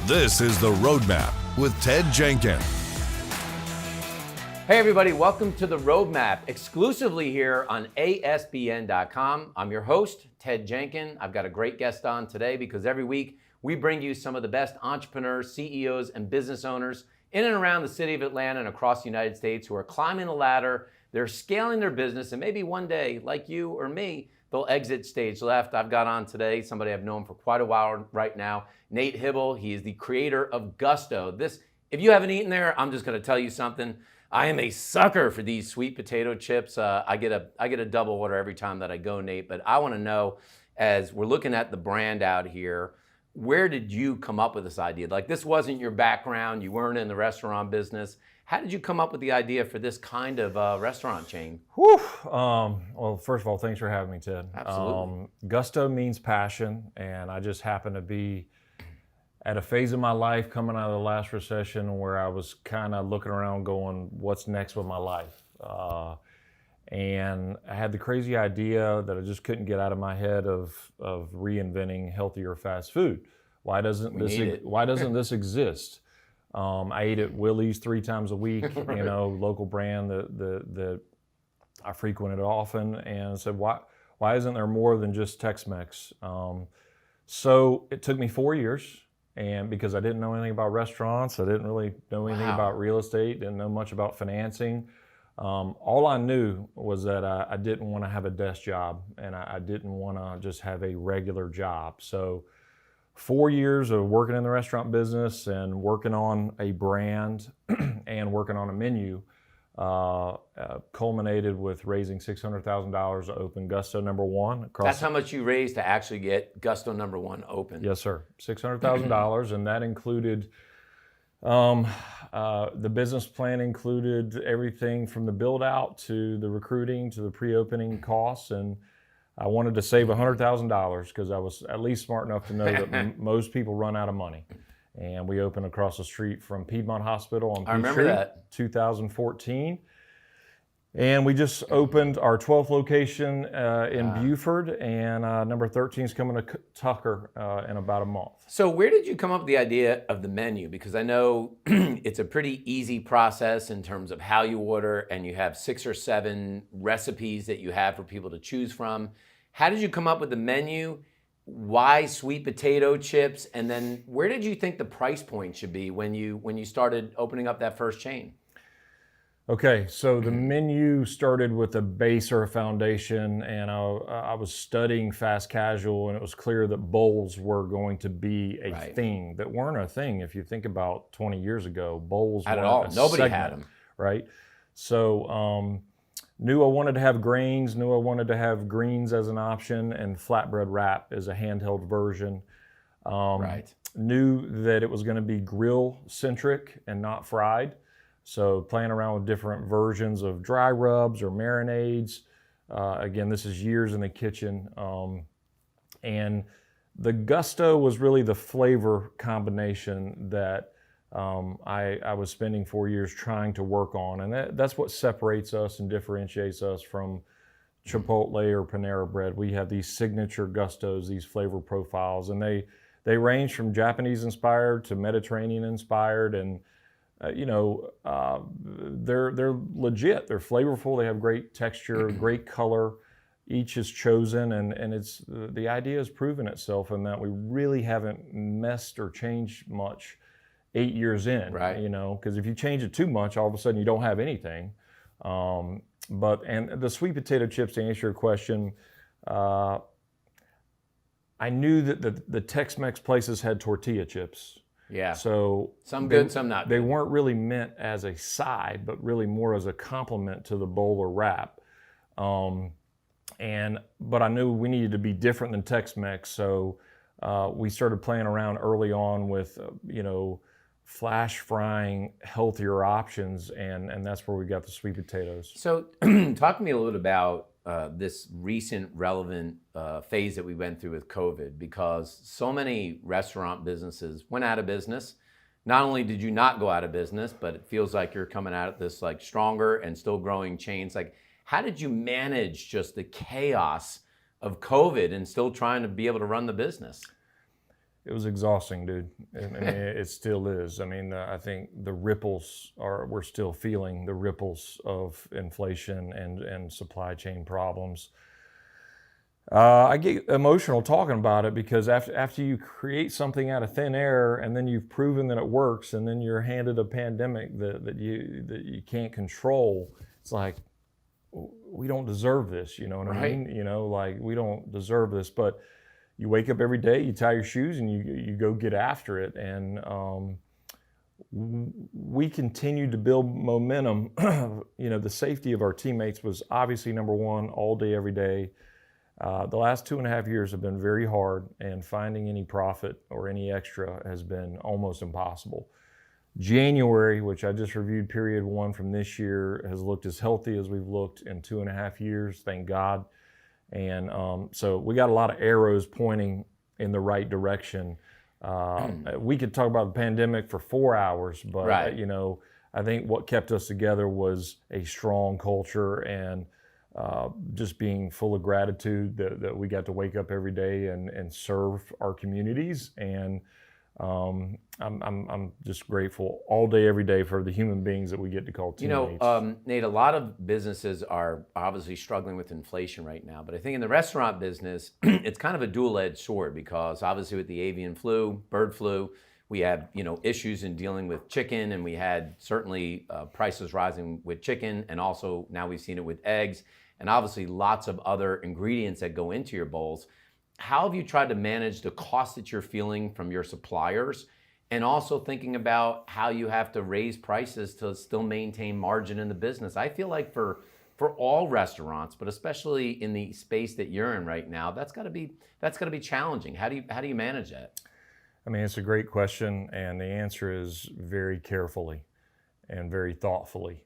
This is The Roadmap with Ted Jenkins. Hey everybody, welcome to The Roadmap, exclusively here on ASBN.com. I'm your host, Ted Jenkins. I've got a great guest on today because every week we bring you some of the best entrepreneurs, CEOs, and business owners in and around the city of Atlanta and across the United States who are climbing the ladder, they're scaling their business, and maybe one day, like you or me, they'll exit stage left. I've got on today somebody I've known for quite a while right now, Nate Hybl. He is the creator of Gusto. If you haven't eaten there, I'm just going to tell you something. I am a sucker for these sweet potato chips. I get a double order every time that I go, Nate. But I want to know, as we're looking at the brand out here, where did you come up with this idea? Like, this wasn't your background. You weren't in the restaurant business. How did you come up with the idea for this kind of restaurant chain? Whew. Well, first of all, thanks for having me, Ted. Absolutely. Gusto means passion, and I just happen to be at a phase of my life coming out of the last recession where I was kind of looking around going, what's next with my life? And I had the crazy idea that I just couldn't get out of my head of reinventing healthier fast food. Why doesn't this exist? I eat at Willie's 3 times a week, local brand that I frequented often, and I said, why isn't there more than just Tex-Mex? So it took me 4 years, and because I didn't know anything about restaurants, I didn't really know anything about real estate, didn't know much about financing. All I knew was that I didn't want to have a desk job, and I didn't want to just have a regular job. So 4 years of working in the restaurant business and working on a brand and working on a menu culminated with raising $600,000 to open Gusto #1. That's how much you raised to actually get Gusto #1 open? Yes, sir. $600,000, and that included the business plan included everything from the build out to the recruiting to the pre-opening costs, and I wanted to save $100,000 because I was at least smart enough to know that most people run out of money. And we opened across the street from Piedmont Hospital on Peachtree, 2014. And we just opened our 12th location in Buford, and number 13 is coming to Tucker in about a month. So where did you come up with the idea of the menu? Because I know it's a pretty easy process in terms of how you order, and you have 6 or 7 recipes that you have for people to choose from. How did you come up with the menu? Why sweet potato chips? And then where did you think the price point should be when you started opening up that first chain? Okay, so the menu started with a base or a foundation, and I was studying fast casual, and it was clear that bowls were going to be a thing that weren't a thing. If you think about 20 years ago, bowls weren't at all. Nobody segment, had them. Right? So knew I wanted to have grains, knew I wanted to have greens as an option, and flatbread wrap as a handheld version. Knew that it was going to be grill-centric and not fried. So playing around with different versions of dry rubs or marinades. Again, this is years in the kitchen. And the Gusto was really the flavor combination that I was spending 4 years trying to work on. And that's what separates us and differentiates us from Chipotle or Panera Bread. We have these signature Gustos, these flavor profiles, and they range from Japanese inspired to Mediterranean inspired, and they're legit. They're flavorful. They have great texture, great color. Each is chosen, and it's the idea has proven itself in that we really haven't messed or changed much 8 years in. Right. Because if you change it too much, all of a sudden you don't have anything. And the sweet potato chips, to answer your question, I knew that the Tex-Mex places had tortilla chips. Yeah. So some good, some not good. They weren't really meant as a side, but really more as a complement to the bowl or wrap. But I knew we needed to be different than Tex-Mex, so we started playing around early on with flash frying healthier options, and that's where we got the sweet potatoes. So talk to me a little bit about this recent relevant phase that we went through with COVID, because so many restaurant businesses went out of business. Not only did you not go out of business, but it feels like you're coming out of this like stronger and still growing chains. Like, how did you manage just the chaos of COVID and still trying to be able to run the business? It was exhausting, dude. I mean, it still is. I mean, I think the ripples we're still feeling the ripples of inflation and supply chain problems. I get emotional talking about it because after you create something out of thin air and then you've proven that it works, and then you're handed a pandemic that you can't control, it's like, we don't deserve this, you know what I mean? You know, like, we don't deserve this, but you wake up every day, you tie your shoes, and you go get after it. And we continued to build momentum. You know, the safety of our teammates was obviously number one all day, every day. The last 2.5 years have been very hard, and finding any profit or any extra has been almost impossible. January, which I just reviewed, period one from this year, has looked as healthy as we've looked in 2.5 years, thank God. And so we got a lot of arrows pointing in the right direction. We could talk about the pandemic for 4 hours, but you know, I think what kept us together was a strong culture and just being full of gratitude that we got to wake up every day and serve our communities. And I'm just grateful all day, every day for the human beings that we get to call teammates. You know, Nate, a lot of businesses are obviously struggling with inflation right now, but I think in the restaurant business, it's kind of a dual-edged sword, because obviously with the avian flu, bird flu, we have, you know, issues in dealing with chicken, and we had certainly prices rising with chicken, and also now we've seen it with eggs, and obviously lots of other ingredients that go into your bowls. How have you tried to manage the cost that you're feeling from your suppliers, and also thinking about how you have to raise prices to still maintain margin in the business? I feel like for all restaurants, but especially in the space that you're in right now, that's got to be challenging. How do you manage that? I mean, it's a great question, and the answer is very carefully and very thoughtfully.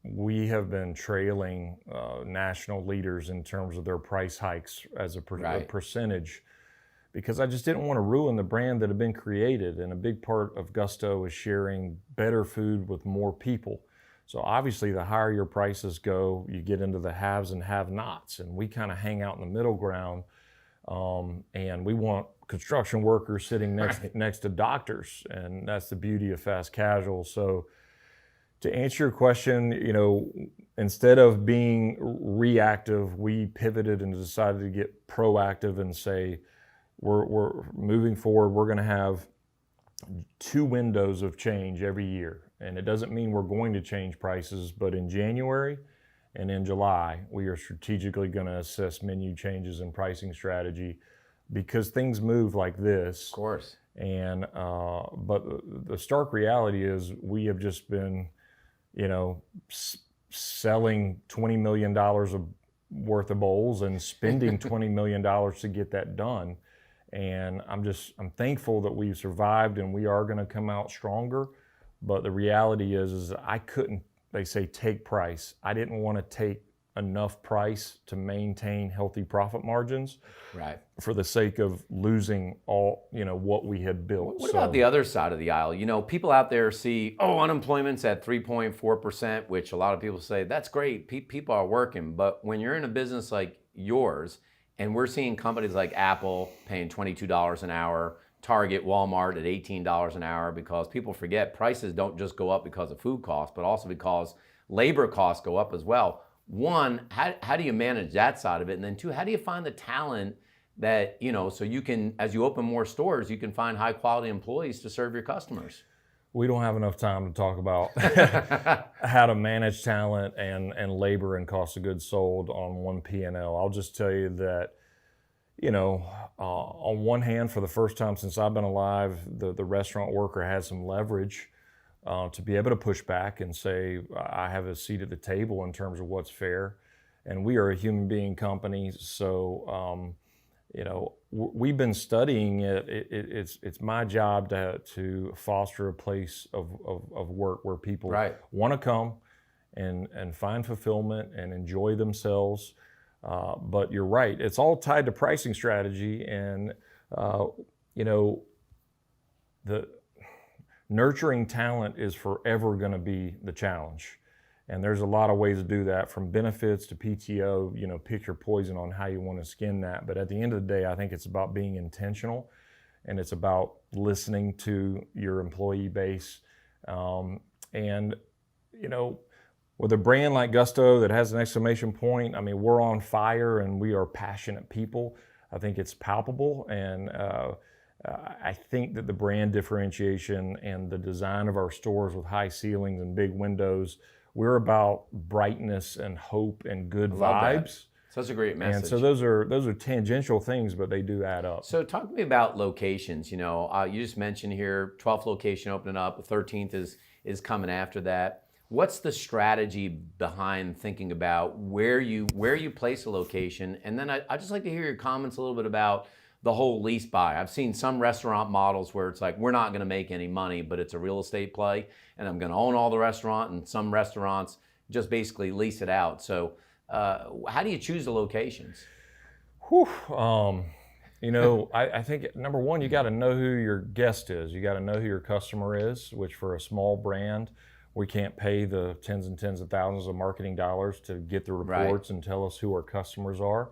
We have been trailing national leaders in terms of their price hikes as a percentage, because I just didn't want to ruin the brand that had been created. And a big part of Gusto is sharing better food with more people. So obviously, the higher your prices go, you get into the haves and have-nots, and we kind of hang out in the middle ground. And we want construction workers sitting next to doctors, and that's the beauty of fast casual. So to answer your question, you know, instead of being reactive, we pivoted and decided to get proactive and say, we're moving forward. We're going to have 2 windows of change every year. And it doesn't mean we're going to change prices, but in January and in July, we are strategically going to assess menu changes and pricing strategy, because things move like this. Of course. And, but the stark reality is we have just been, you know, selling $20 million worth of bowls and spending $20 million to get that done. And I'm thankful that we've survived, and we are going to come out stronger. But the reality is I couldn't, they say, take price. I didn't want to take enough price to maintain healthy profit margins, for the sake of losing all, you know, what we had built. What about the other side of the aisle? You know, people out there see, unemployment's at 3.4%, which a lot of people say, that's great, people are working. But when you're in a business like yours, and we're seeing companies like Apple paying $22 an hour, Target, Walmart at $18 an hour, because people forget prices don't just go up because of food costs, but also because labor costs go up as well. One, how do you manage that side of it? And then two, how do you find the talent that, you know, so you can, as you open more stores, you can find high quality employees to serve your customers? We don't have enough time to talk about how to manage talent and labor and cost of goods sold on one P&L. I'll just tell you that, you know, on one hand, for the first time since I've been alive, the restaurant worker has some leverage to be able to push back and say, I have a seat at the table in terms of what's fair. And we are a human being company, so you know, we've been studying it. It's my job to foster a place of work where people want to come and find fulfillment and enjoy themselves. But you're right, it's all tied to pricing strategy, and you know, the nurturing talent is forever going to be the challenge. And there's a lot of ways to do that, from benefits to PTO, you know, pick your poison on how you want to skin that. But at the end of the day, I think it's about being intentional and it's about listening to your employee base. And, you know, with a brand like Gusto that has an exclamation point, I mean, we're on fire and we are passionate people. I think it's palpable, and I think that the brand differentiation and the design of our stores with high ceilings and big windows, we're about brightness and hope and good vibes. So that's a great message. And so those are tangential things, but they do add up. So talk to me about locations. You know, you just mentioned here 12th location opening up, the 13th is coming after that. What's the strategy behind thinking about where you place a location? And then I'd just like to hear your comments a little bit about the whole lease buy. I've seen some restaurant models where it's like, we're not going to make any money, but it's a real estate play, and I'm going to own all the restaurant, and some restaurants just basically lease it out. So how do you choose the locations? Whew. You know, I think number one, you got to know who your guest is. You got to know who your customer is, which for a small brand, we can't pay the tens and tens of thousands of marketing dollars to get the reports and tell us who our customers are.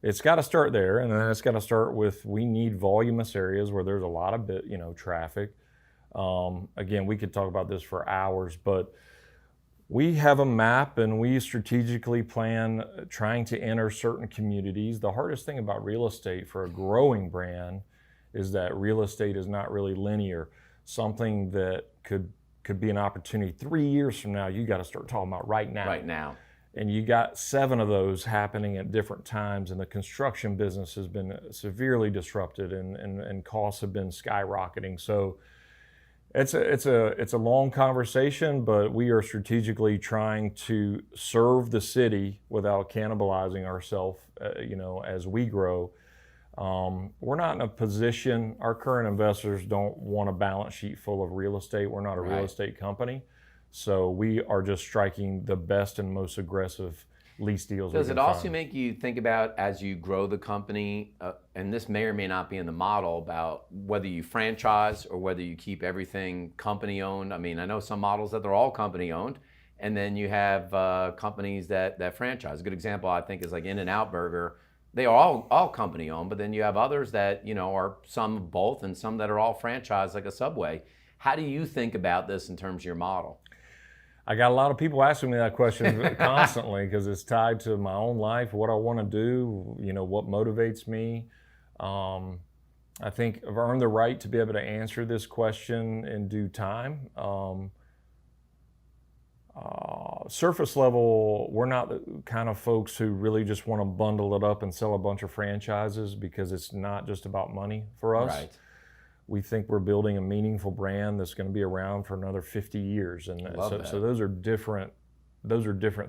It's got to start there, and then it's got to start with, we need voluminous areas where there's a lot of traffic. Again, we could talk about this for hours, but we have a map and we strategically plan trying to enter certain communities. The hardest thing about real estate for a growing brand is that real estate is not really linear. Something that could be an opportunity 3 years from now, you got to start talking about right now. Right now. And you got 7 of those happening at different times, and the construction business has been severely disrupted, and costs have been skyrocketing. So it's a long conversation, but we are strategically trying to serve the city without cannibalizing ourselves, as we grow. We're not in a position, our current investors don't want a balance sheet full of real estate. We're not a real estate company. So we are just striking the best and most aggressive lease deals. Does it also make you think about, as you grow the company, and this may or may not be in the model, about whether you franchise or whether you keep everything company owned? I mean, I know some models that they're all company owned, and then you have companies that franchise. A good example, I think, is like In-N-Out Burger. They are all company owned, but then you have others that, are some of both, and some that are all franchised, like a Subway. How do you think about this in terms of your model? I got a lot of people asking me that question constantly, because it's tied to my own life, what I want to do, what motivates me. I think I've earned the right to be able to answer this question in due time. Surface level, we're not the kind of folks who really just want to bundle it up and sell a bunch of franchises, because it's not just about money for us. Right. We think we're building a meaningful brand that's going to be around for another 50 years. And so those are different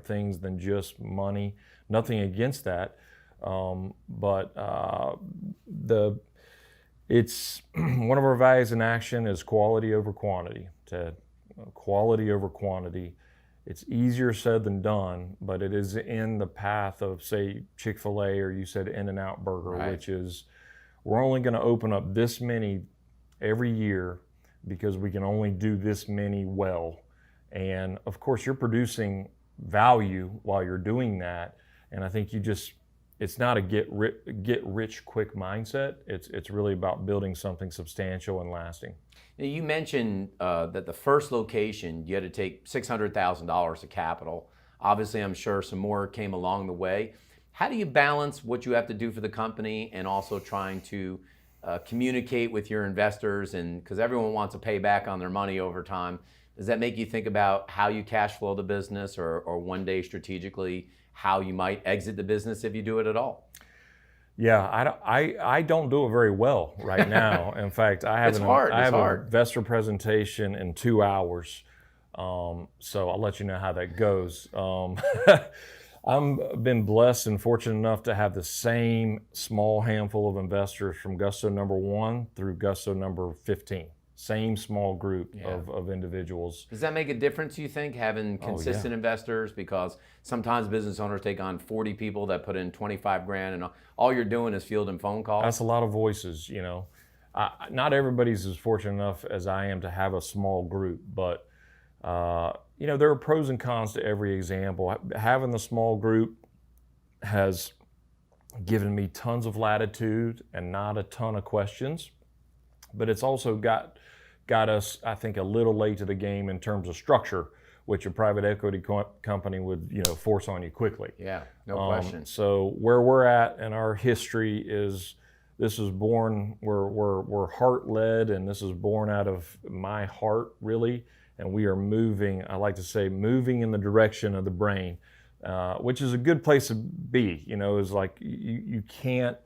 things than just money. Nothing against that. But it's one of our values in action is quality over quantity. Quality over quantity. It's easier said than done, but it is in the path of, say, Chick-fil-A, or you said In-N-Out Burger, which is, we're only going to open up this many every year because we can only do this many well. And of course, you're producing value while you're doing that. And I think it's not a get rich quick mindset. It's really about building something substantial and lasting. Now, you mentioned that the first location, you had to take $600,000 of capital. Obviously, I'm sure some more came along the way. How do you balance what you have to do for the company and also trying to communicate with your investors, and because everyone wants a payback on their money over time? Does that make you think about how you cash flow the business, or one day strategically how you might exit the business if you do it at all? Yeah, I don't do it very well right now. In fact, I have an investor presentation in 2 hours, so I'll let you know how that goes. I've been blessed and fortunate enough to have the same small handful of investors from Gusto number 1 through Gusto number 15. Same small group of individuals. Does that make a difference, you think, having consistent investors? Because sometimes business owners take on 40 people that put in 25 grand, and all you're doing is fielding phone calls. That's a lot of voices, Not everybody's as fortunate enough as I am to have a small group, but there are pros and cons to every example. Having the small group has given me tons of latitude and not a ton of questions. but it's also got us, I think, a little late to the game in terms of structure, which a private equity company would, force on you quickly. Yeah, no question. So where we're at in our history is, this is born, we're heart-led, and this is born out of my heart, really. And we are moving, I like to say, moving in the direction of the brain, which is a good place to be. Is like you can't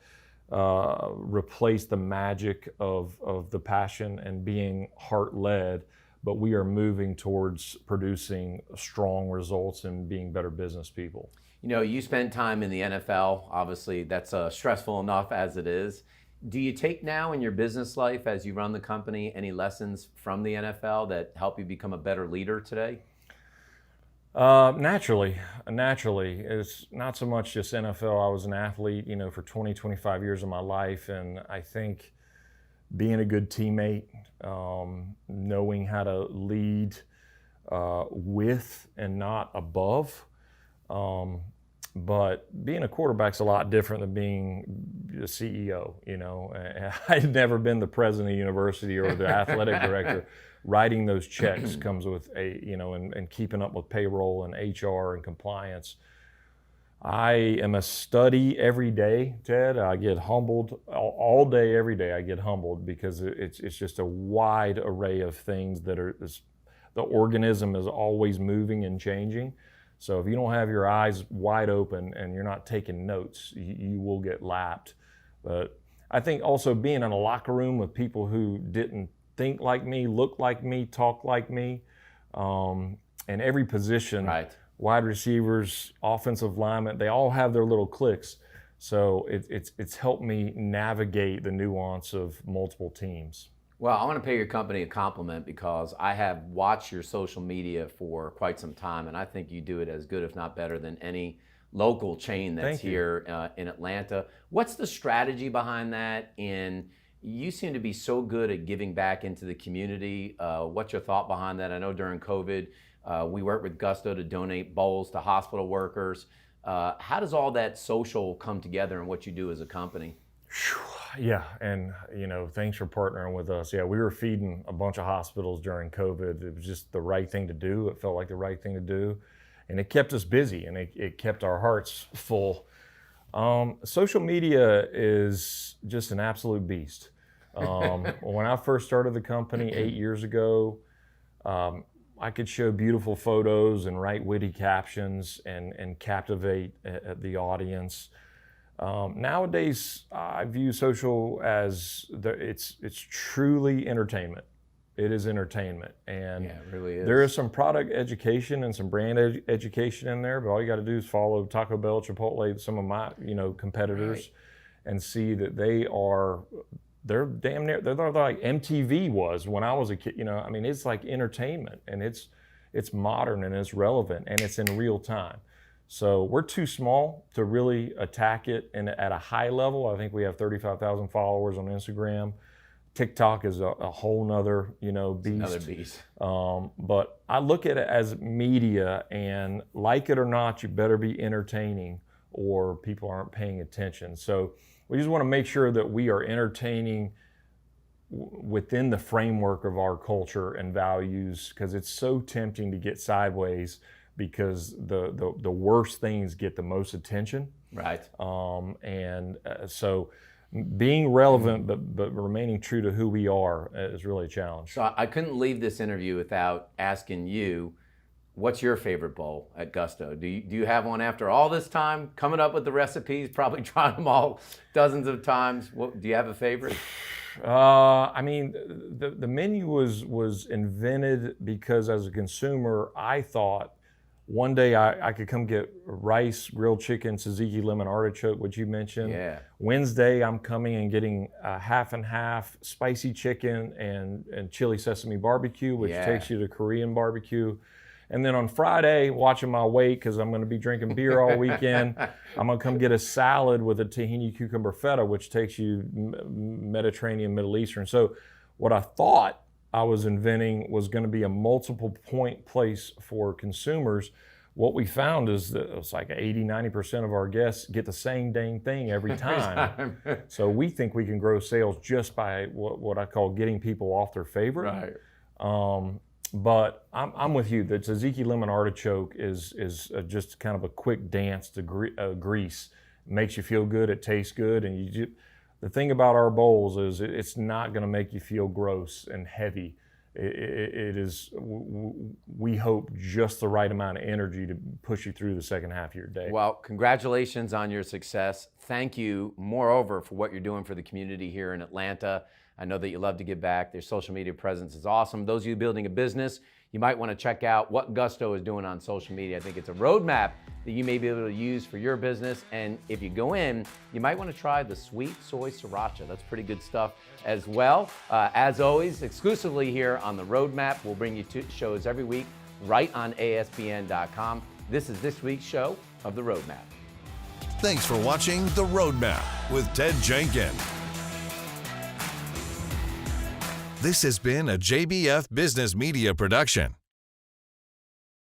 replace the magic of the passion and being heart-led, but we are moving towards producing strong results and being better business people. You spent time in the NFL. Obviously, that's stressful enough as it is. Do you take now in your business life, as you run the company, any lessons from the NFL that help you become a better leader today? Naturally. It's not so much just NFL. I was an athlete, for 20, 25 years of my life. And I think being a good teammate, knowing how to lead with and not above. But being a quarterback's a lot different than being the CEO. I'd never been the president of the university or the athletic director. Writing those checks comes with and keeping up with payroll and HR and compliance. I am a study every day, Ted. I get humbled all day, every day. I get humbled because it's just a wide array of things the organism is always moving and changing. So if you don't have your eyes wide open and you're not taking notes, you will get lapped. But I think also being in a locker room with people who didn't think like me, look like me, talk like me, and every position, right. Wide receivers, offensive linemen, they all have their little cliques. So it's helped me navigate the nuance of multiple teams. Well, I want to pay your company a compliment because I have watched your social media for quite some time, and I think you do it as good, if not better, than any local chain that's here in Atlanta. What's the strategy behind that? And you seem to be so good at giving back into the community. What's your thought behind that? I know during COVID, we worked with Gusto to donate bowls to hospital workers. How does all that social come together in what you do as a company? Yeah, and thanks for partnering with us. Yeah, we were feeding a bunch of hospitals during COVID. It was just the right thing to do. It felt like the right thing to do, and it kept us busy, and it kept our hearts full. Social media is just an absolute beast. When I first started the company 8 years ago, I could show beautiful photos and write witty captions and captivate the audience. Nowadays, I view social as it's truly entertainment. It is entertainment, and yeah, it really is. There is some product education and some brand education in there. But all you got to do is follow Taco Bell, Chipotle, some of my competitors, right, and see that they're damn near they're like MTV was when I was a kid. It's like entertainment, and it's modern and it's relevant and it's in real time. So we're too small to really attack it at a high level. I think we have 35,000 followers on Instagram. TikTok is a whole nother, beast. Another beast. But I look at it as media, and like it or not, you better be entertaining or people aren't paying attention. So we just want to make sure that we are entertaining within the framework of our culture and values, because it's so tempting to get sideways, because the worst things get the most attention. Right. So being relevant but remaining true to who we are is really a challenge. So I couldn't leave this interview without asking you, what's your favorite bowl at Gusto? Do you have one after all this time, coming up with the recipes, probably tried them all dozens of times? Do you have a favorite? The menu was invented because as a consumer, I thought one day I could come get rice, grilled chicken, tzatziki, lemon artichoke, which you mentioned. Yeah. Wednesday, I'm coming and getting half and half spicy chicken and chili sesame barbecue, which takes you to Korean barbecue. And then on Friday, watching my weight because I'm going to be drinking beer all weekend, I'm going to come get a salad with a tahini cucumber feta, which takes you Mediterranean, Middle Eastern. So what I thought I was inventing was going to be a multiple point place for consumers what we found is that it's like 80-90% of our guests get the same dang thing every time. So we think we can grow sales just by what I call getting people off their favorite. Right. But I'm with you. The tzatziki lemon artichoke is just kind of a quick dance to grease. It makes you feel good. It tastes good, and the thing about our bowls is it's not going to make you feel gross and heavy. It is, we hope, just the right amount of energy to push you through the second half of your day. Well, congratulations on your success. Thank you, moreover, for what you're doing for the community here in Atlanta. I know that you love to give back. Their social media presence is awesome. Those of you building a business, you might want to check out what Gusto is doing on social media. I think it's a roadmap that you may be able to use for your business. And if you go in, you might want to try the sweet soy sriracha. That's pretty good stuff as well. As always, exclusively here on The Roadmap, we'll bring you 2 shows every week right on ASPN.com. This is this week's show of The Roadmap. Thanks for watching The Roadmap with Ted Jenkins. This has been a JBF Business Media production.